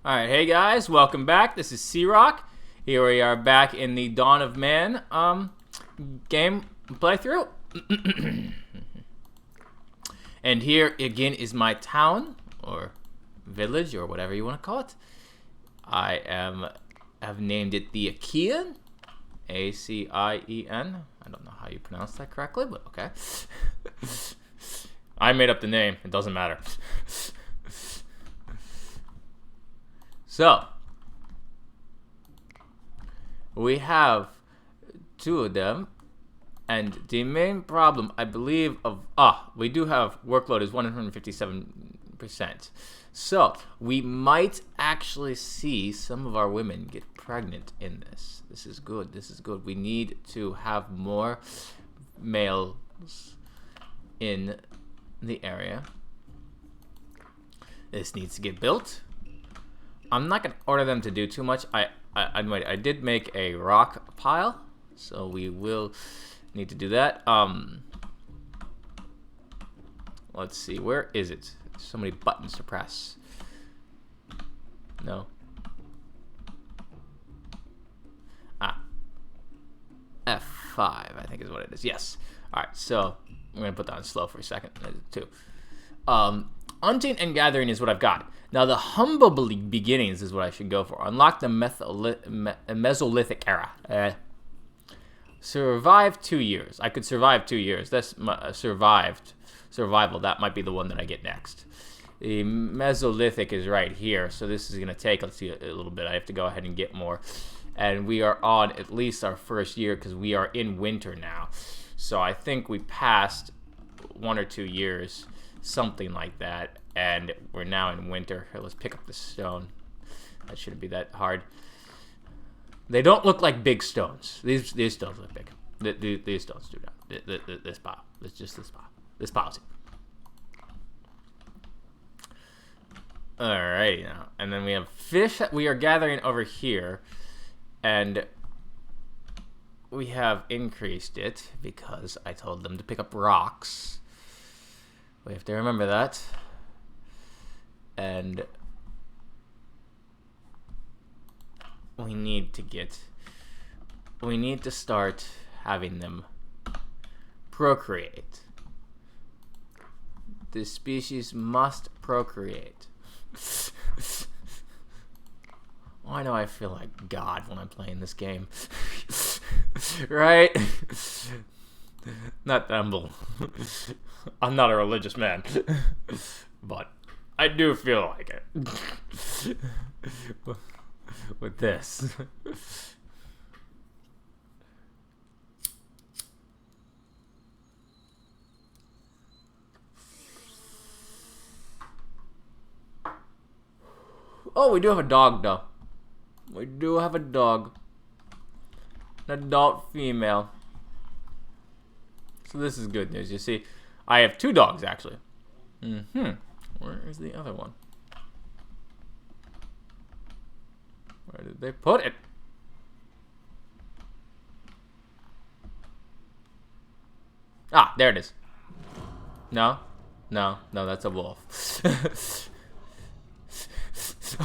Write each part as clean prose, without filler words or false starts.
Alright, hey guys, welcome back. This is C-Rock. Here we are back in the Dawn of Man game playthrough. And here again is my town, or village, or whatever you want to call it. Have named it the Acien. A-C-I-E-N. I don't know how you pronounce that correctly, but okay. I made up the name. It doesn't matter. So, we have two of them, and the main problem, I believe, we do have workload is 157%. So, we might actually see some of our women get pregnant in this. This is good. This is good. We need to have more males in the area. This needs to get built. I'm not gonna order them to do too much. I did make a rock pile, so we will need to do that. Let's see, where is it? So many buttons to press. No. F5, I think is what it is. Yes. All right, so I'm gonna put that on slow for a second. Too. Hunting and gathering is what I've got. Now, the humble beginnings is what I should go for. Unlock the Mesolithic era. Survive 2 years. I could survive 2 years. That's survival. That might be the one that I get next. The Mesolithic is right here, so this is going to take, let's see, a little bit. I have to go ahead and get more. And we are on at least our first year because we are in winter now. So I think we passed 1 or 2 years, something like that. And we're now in winter. Here, let's pick up the stone. That shouldn't be that hard. They don't look like big stones. These stones look big. These stones do not. This pile. It's just this pile. This pile's here. Alrighty now. And then we have fish that we are gathering over here. And we have increased it because I told them to pick up rocks. We have to remember that. And we need to start having them procreate. This species must procreate. Why do I feel like God when I'm playing this game? Right? Not humble. I'm not a religious man. But I do feel like it. With this. Oh, we do have a dog, though. We do have a dog. An adult female. So this is good news. You see, I have 2 dogs, actually. Where is the other one? Where did they put it? Ah, there it is. No, that's a wolf.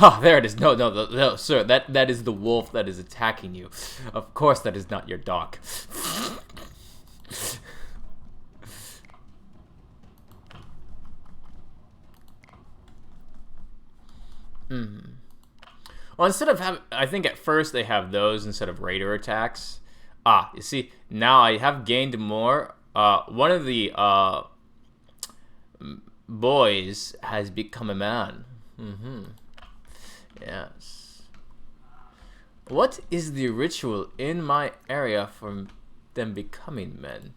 Oh, there it is. No, sir. That is the wolf that is attacking you. Of course, that is not your dog. Well, instead of having, I think at first they have those instead of raider attacks. You see, now I have gained more. One of the boys has become a man. Yes. What is the ritual in my area for them becoming men?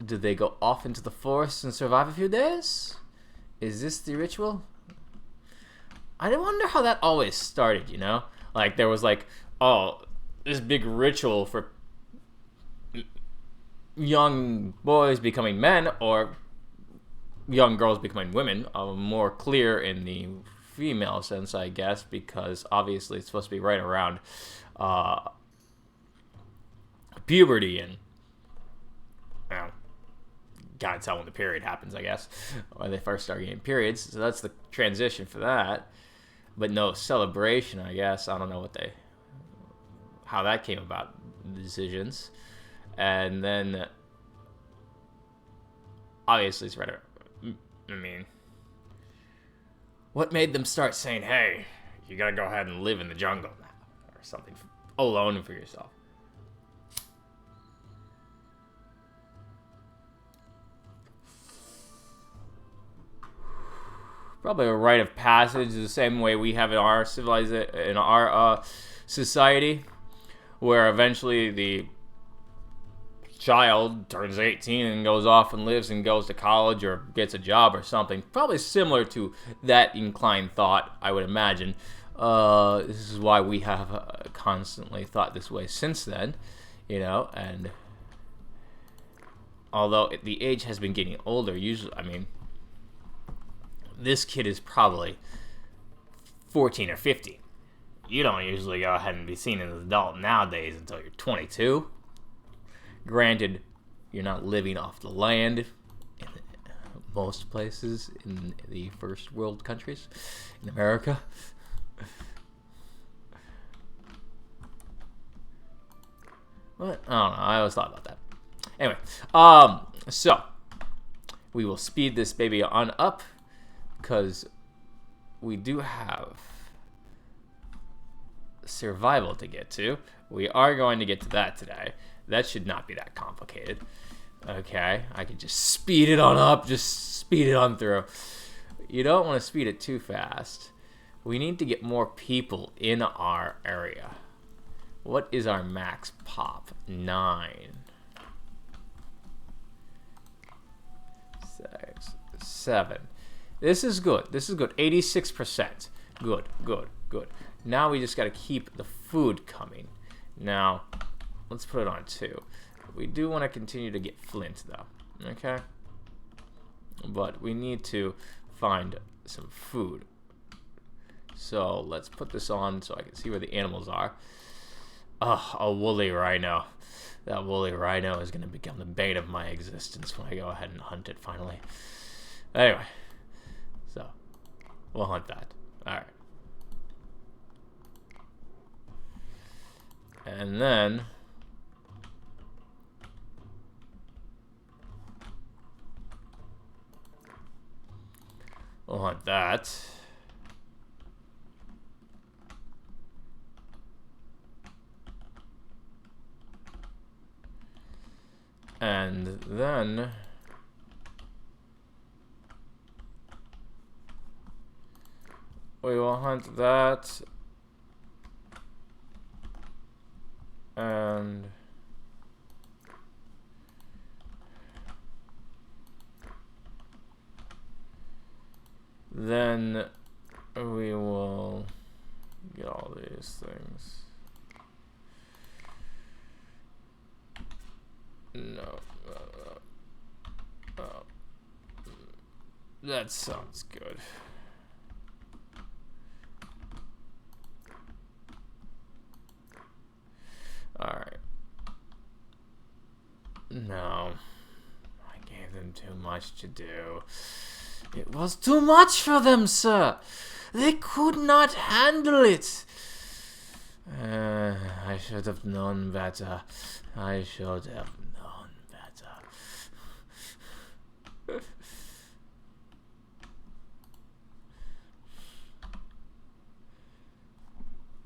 Do they go off into the forest and survive a few days? Is this the ritual? I wonder how that always started, you know? Like, there was like, oh, this big ritual for young boys becoming men, or young girls becoming women. More clear in the female sense, I guess, because obviously it's supposed to be right around puberty and, you know, gotta tell when the period happens, I guess, when they first start getting periods. So that's the transition for that. but no celebration, I guess. I don't know how that came about, the decisions. And then, obviously, it's right. I mean, what made them start saying, hey, you gotta go ahead and live in the jungle now, or something alone for yourself? Probably a rite of passage, the same way we have in our society, where eventually the child turns 18 and goes off and lives and goes to college or gets a job or something. Probably similar to that inclined thought, I would imagine. This is why we have constantly thought this way since then, and although the age has been getting older, usually, I mean, this kid is probably 14 or 15. You don't usually go ahead and be seen as an adult nowadays until you're 22. Granted, you're not living off the land in most places in the first world countries, in America. What? I don't know. I always thought about that. Anyway, so we will speed this baby on up, because we do have survival to get to. We are going to get to that today. That should not be that complicated. Okay, I can just speed it on up, just speed it on through. You don't want to speed it too fast. We need to get more people in our area. What is our max pop? 9. 6, 7. This is good. This is good. 86%. Good, good, good. Now we just got to keep the food coming. Now, let's put it on 2. We do want to continue to get flint, though. Okay? But we need to find some food. So let's put this on so I can see where the animals are. Oh, a woolly rhino. That woolly rhino is going to become the bane of my existence when I go ahead and hunt it finally. Anyway. So, we'll hunt that. Alright. And then we'll hunt that. And then we will hunt that. And then we will get all these things. No. That sounds good. Alright. No. I gave them too much to do. It was too much for them, sir. They could not handle it. I should have known better. I should have known better.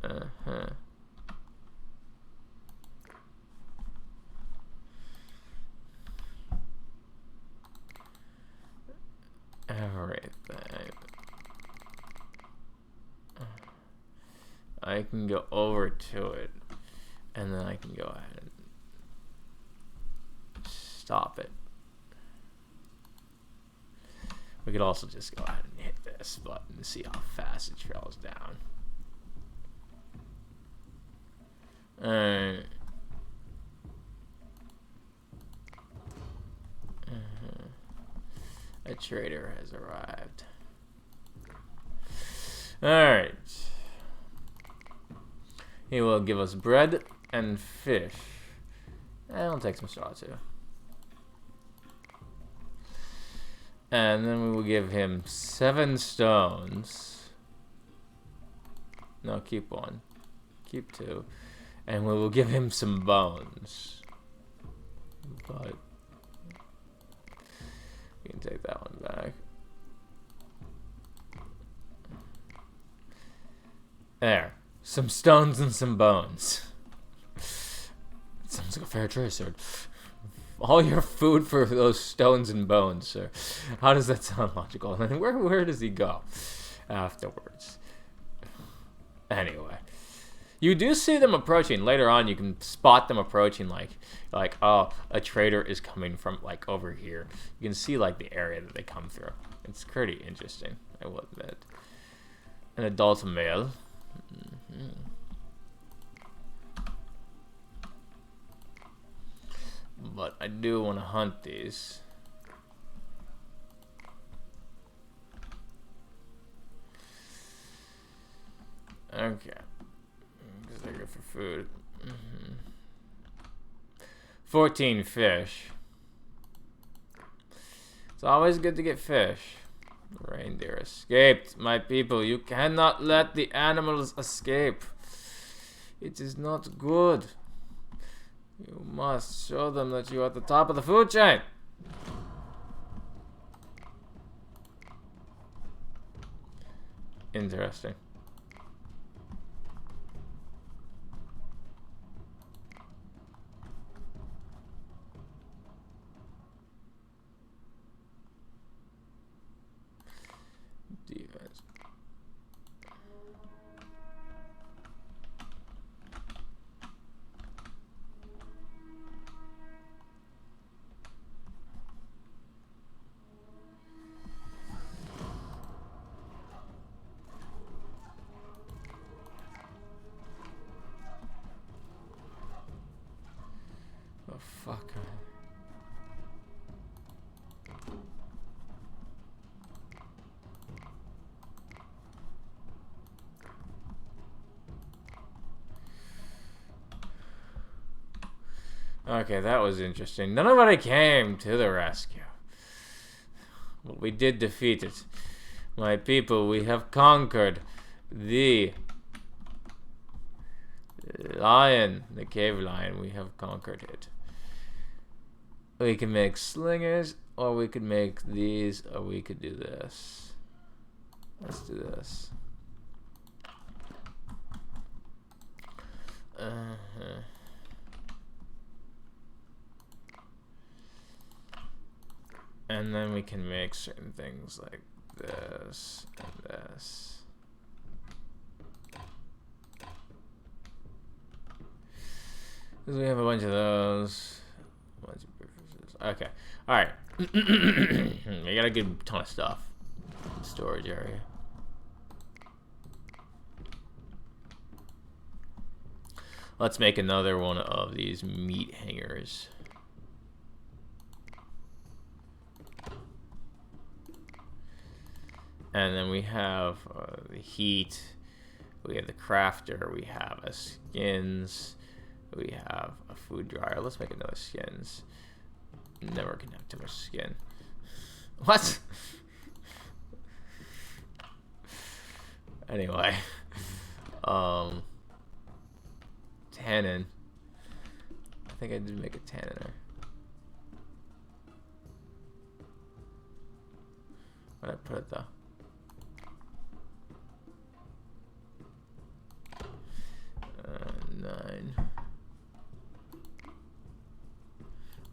Uh-huh. Everything. I can go over to it, and then I can go ahead and stop it. We could also just go ahead and hit this button to see how fast it travels down. A trader has arrived. Alright. He will give us bread and fish. And I'll take some straw too. And then we will give him 7 stones. No, keep 1. Keep 2. And we will give him some bones. But we can take that one back. There. Some stones and some bones. Sounds like a fair trade, sir. All your food for those stones and bones, sir. How does that sound logical? And where does he go afterwards? Anyway. You do see them approaching. Later on, you can spot them approaching like, oh, a trader is coming from, like, over here. You can see, like, the area that they come through. It's pretty interesting, I will admit. An adult male. But I do want to hunt these. Okay. Because they're good for food. 14 fish. It's always good to get fish. The reindeer escaped. My people, you cannot let the animals escape. It is not good. You must show them that you are at the top of the food chain. Interesting. Defense. Oh, fuck. Okay, that was interesting. Nobody came to the rescue. But we did defeat it. My people, we have conquered the lion, the cave lion. We have conquered it. We can make slingers, or we could make these, or we could do this. Let's do this. And then we can make certain things like this and this. Because we have a bunch of those. Okay. Alright. We got a good ton of stuff in the storage area. Let's make another one of these meat hangers. And then we have the heat, we have the crafter, we have a skins, we have a food dryer. Let's make another skins. Never can have too much skin. What? Anyway. Tannin. I think I did make a tanniner. Where'd I put it though?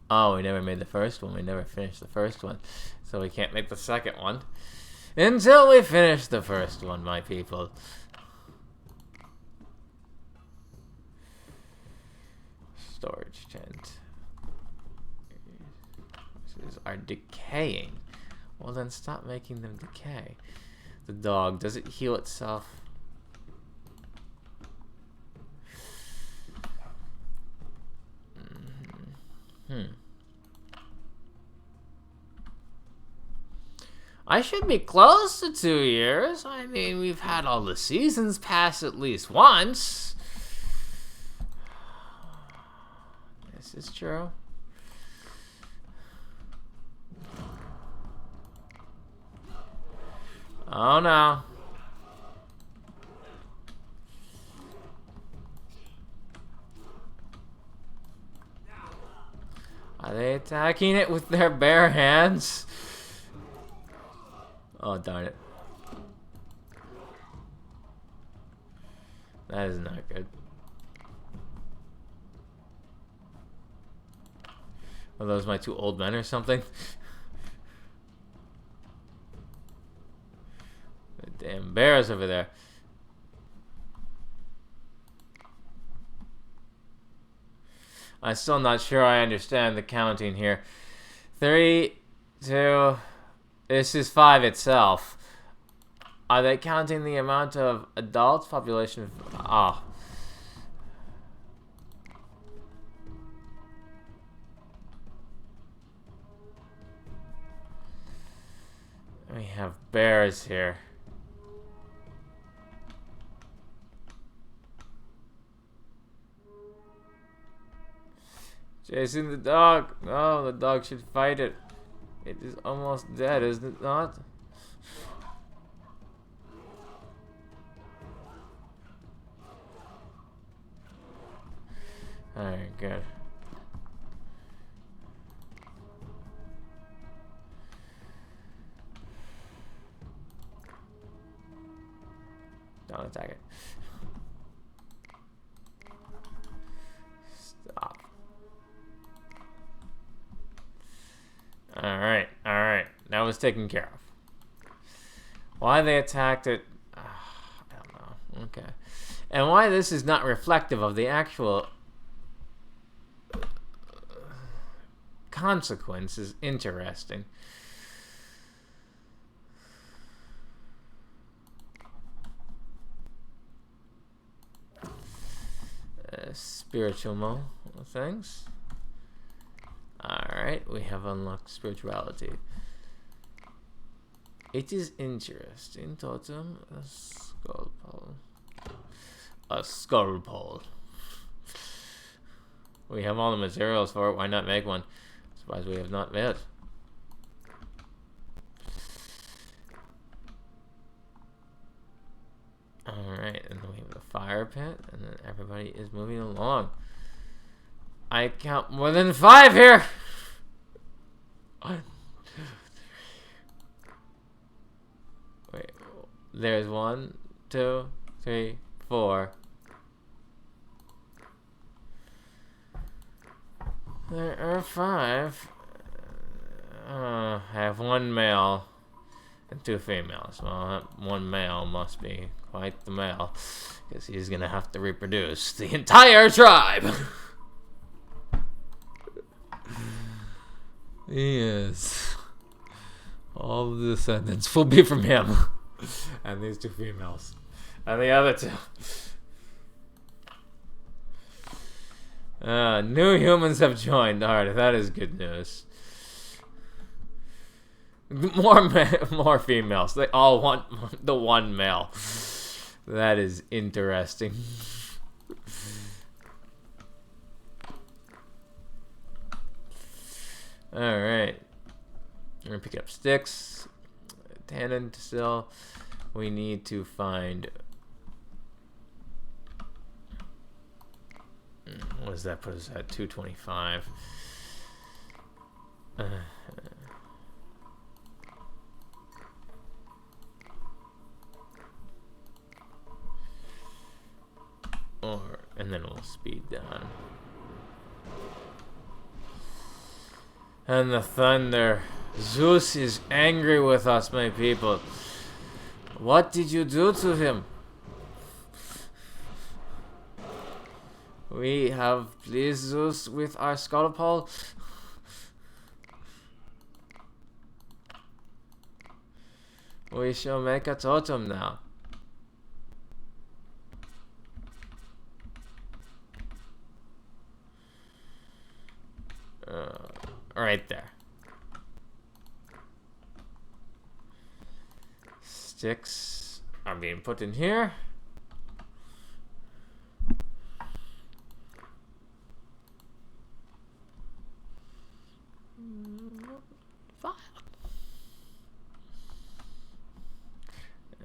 Oh, we never made the first one. We never finished the first one. So we can't make the second one. Until we finish the first one, my people. Storage tent. These are decaying. Well, then stop making them decay. The dog, does it heal itself? I should be close to 2 years. I mean, we've had all the seasons pass at least once. This is true. Oh no. Are they attacking it with their bare hands? Oh, darn it. That is not good. Are those my 2 old men or something? The damn bears over there. I'm still not sure I understand the counting here. 3, 2... This is 5 itself. Are they counting the amount of adults? Population of... Ah. We have bears here. Chasing the dog. Oh, the dog should fight it. It is almost dead, isn't it not? Alright, good. Don't attack it. Stop. Alright, alright. That was taken care of. Why they attacked it, I don't know. Okay. And why this is not reflective of the actual consequence is interesting. Spiritual things. Alright, we have unlocked spirituality. It is interesting. Totem, a skull pole. A skull pole. We have all the materials for it. Why not make one? Surprised we have not made. Alright, and then we have the fire pit, and then everybody is moving along. I count more than 5 here! 1, 2, 3. Wait, there's 1, 2, 3, 4. There are 5. I have 1 male and 2 females. Well, that 1 male must be quite the male, because he's gonna have to reproduce the entire tribe. Yes. All the descendants will be from him. And these 2 females. And the other 2. New humans have joined. Alright, that is good news. More females. They all want the 1 male. That is interesting. Alright. We're gonna pick up sticks. Tannin still. We need to find... What does that put us at? 225. And then we'll speed down. And the thunder. Zeus is angry with us, my people. What did you do to him? We have pleased Zeus with our skull pole. We shall make a totem now. Right there. Sticks are being put in here.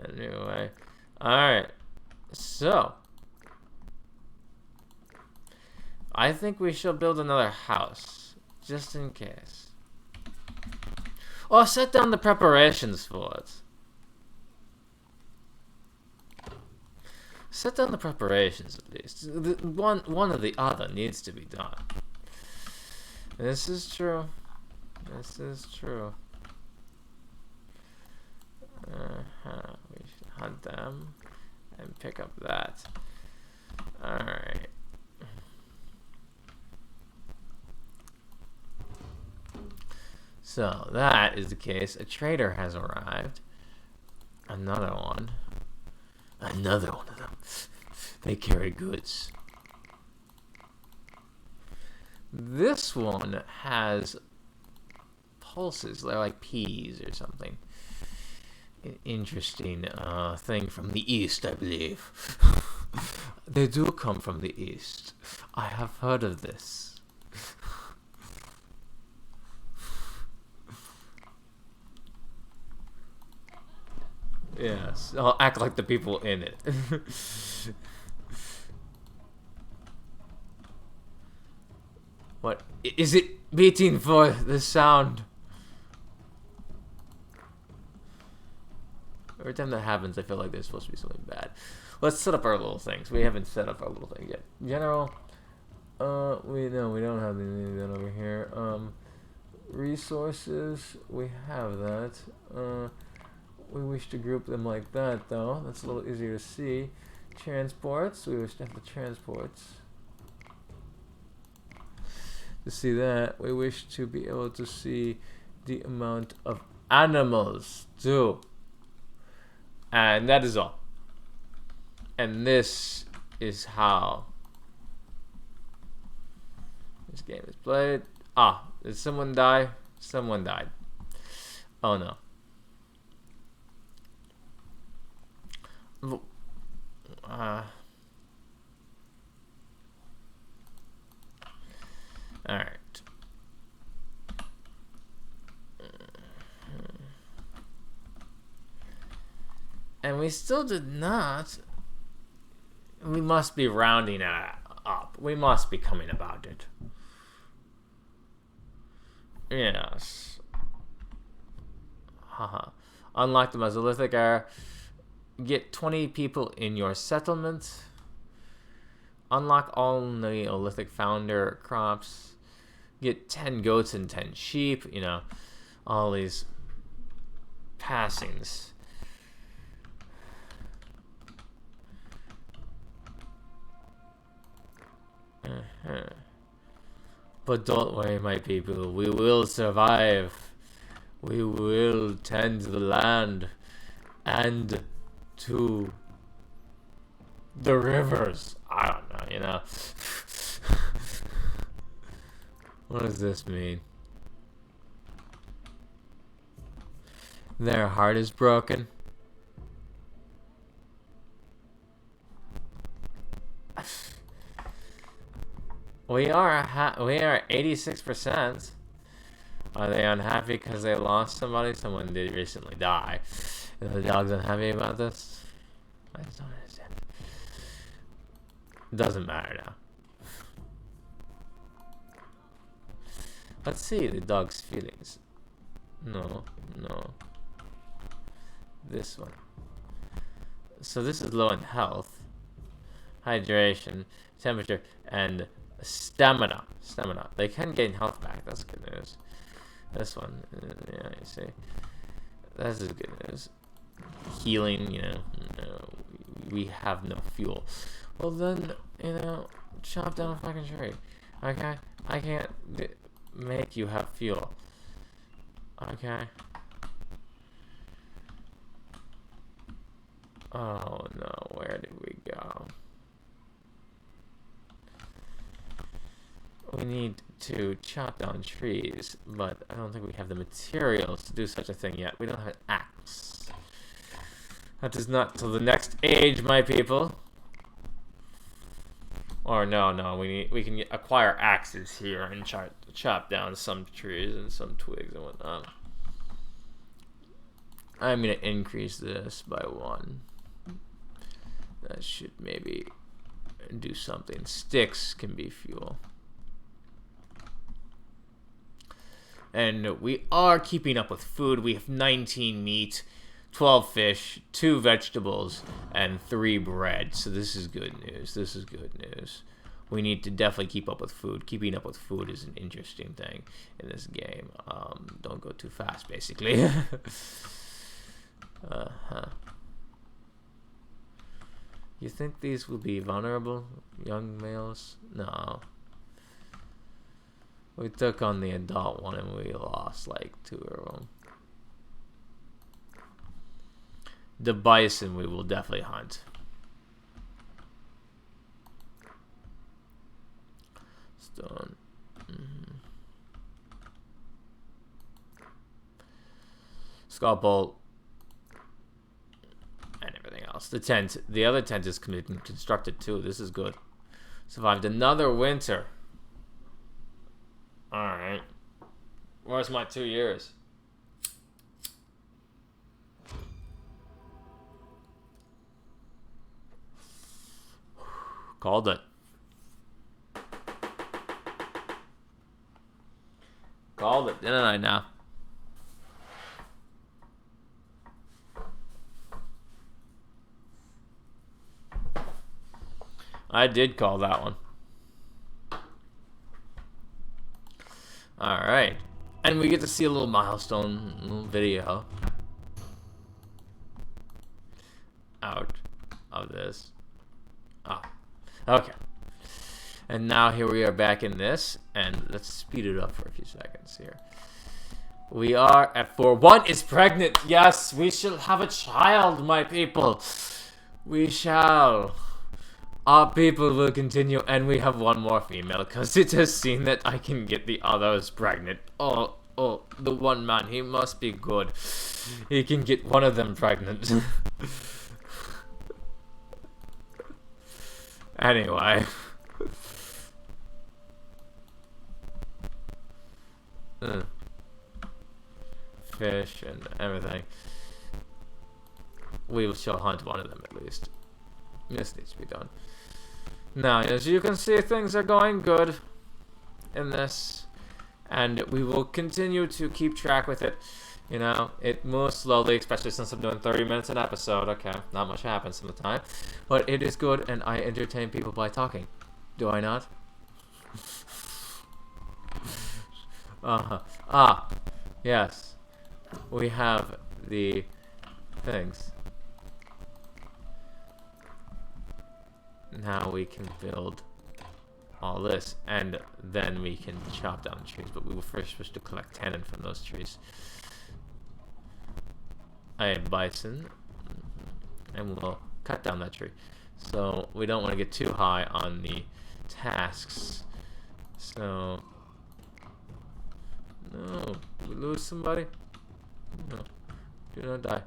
Anyway, alright, so I think we shall build another house just in case. Or set down the preparations for it. Set down the preparations at least. One or the other needs to be done. This is true. This is true. We should hunt them and pick up that. Alright. So that is the case. A trader has arrived. Another one. Another one of them. They carry goods. This one has pulses. They're like peas or something. An interesting thing from the east, I believe. They do come from the east. I have heard of this. Yes, I'll act like the people in it. What? Is it beating for the sound? Every time that happens, I feel like there's supposed to be something bad. Let's set up our little things. We haven't set up our little thing yet. General, we don't have anything of that over here. Resources, we have that. We wish to group them like that, though. That's a little easier to see. Transports, we wish to have the transports. To see that, we wish to be able to see the amount of animals, too. And that is all. And this is how this game is played. Ah, did someone die? Someone died. Oh no. Alright. And we still did not. We must be rounding it up. We must be coming about it. Yes. Haha. Unlock the Mesolithic era. Get 20 people in your settlement. Unlock all Neolithic founder crops. Get 10 goats and 10 sheep. You know, all these passings. But don't worry, my people. We will survive. We will tend the land and to the rivers. I don't know, you know. What does this mean? Their heart is broken. We are 86%. Are they unhappy because they lost somebody? Someone did recently die. And the dog's unhappy about this? I just don't understand. Doesn't matter now. Let's see the dog's feelings. No. This one. So this is low in health, hydration, temperature, and stamina. They can gain health back. That's good news. This one, yeah, you see. This is good news. Healing, you know, we have no fuel. Well then, you know, chop down a fucking tree. Okay? I can't make you have fuel. Okay? Oh no, where did we go? We need to chop down trees, but I don't think we have the materials to do such a thing yet. We don't have an axe. That is not till the next age, my people. Or no, we can acquire axes here and chop down some trees and some twigs and whatnot. I'm gonna increase this by 1. That should maybe do something. Sticks can be fuel. And we are keeping up with food. We have 19 meat, 12 fish, 2 vegetables, and 3 bread. So this is good news. This is good news. We need to definitely keep up with food. Keeping up with food is an interesting thing in this game. Don't go too fast, basically. You think these will be vulnerable, young males? No. We took on the adult one and we lost like 2 of them. The bison we will definitely hunt. Stone. Skull bolt. And everything else. The tent. The other tent is constructed too. This is good. Survived another winter. Alright. Where's my 2 years? Called it. Called it, didn't I now? I did call that one. Alright. And we get to see a little milestone, a little video out of this. Ah. Okay. And now here we are back in this. And let's speed it up for a few seconds here. We are at 4. 1 is pregnant. Yes, we shall have a child, my people. We shall. Our people will continue, and we have 1 more female, because it has seen that I can get the others pregnant. Oh, the one man, he must be good. He can get one of them pregnant. Anyway. Fish and everything. We shall hunt one of them at least. This needs to be done. Now, as you can see, things are going good in this, and we will continue to keep track with it. You know, it moves slowly, especially since I'm doing 30 minutes an episode. Okay, not much happens some of the time, but it is good, and I entertain people by talking. Do I not? Yes. We have the things. Now we can build all this, and then we can chop down the trees, but we will first wish to collect tannin from those trees. I have bison, and we'll cut down that tree. So we don't want to get too high on the tasks. So, no, we lose somebody? No, do not die.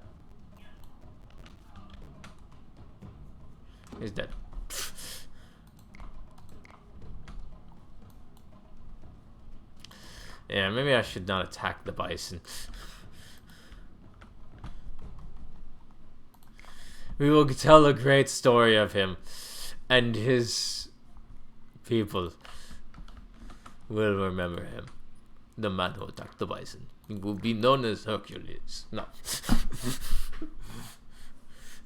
He's dead. Yeah, maybe I should not attack the bison. We will tell a great story of him, and his people will remember him. The man who attacked the bison. He will be known as Hercules. No.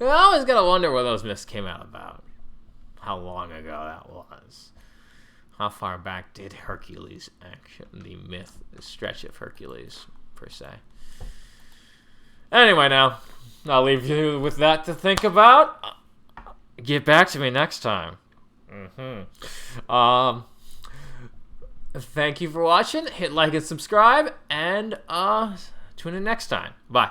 I always gotta wonder where those myths came out about. How long ago that was. How far back did Hercules the myth, the stretch of Hercules, per se. Anyway, now, I'll leave you with that to think about. Get back to me next time. Thank you for watching. Hit like and subscribe, and tune in next time. Bye.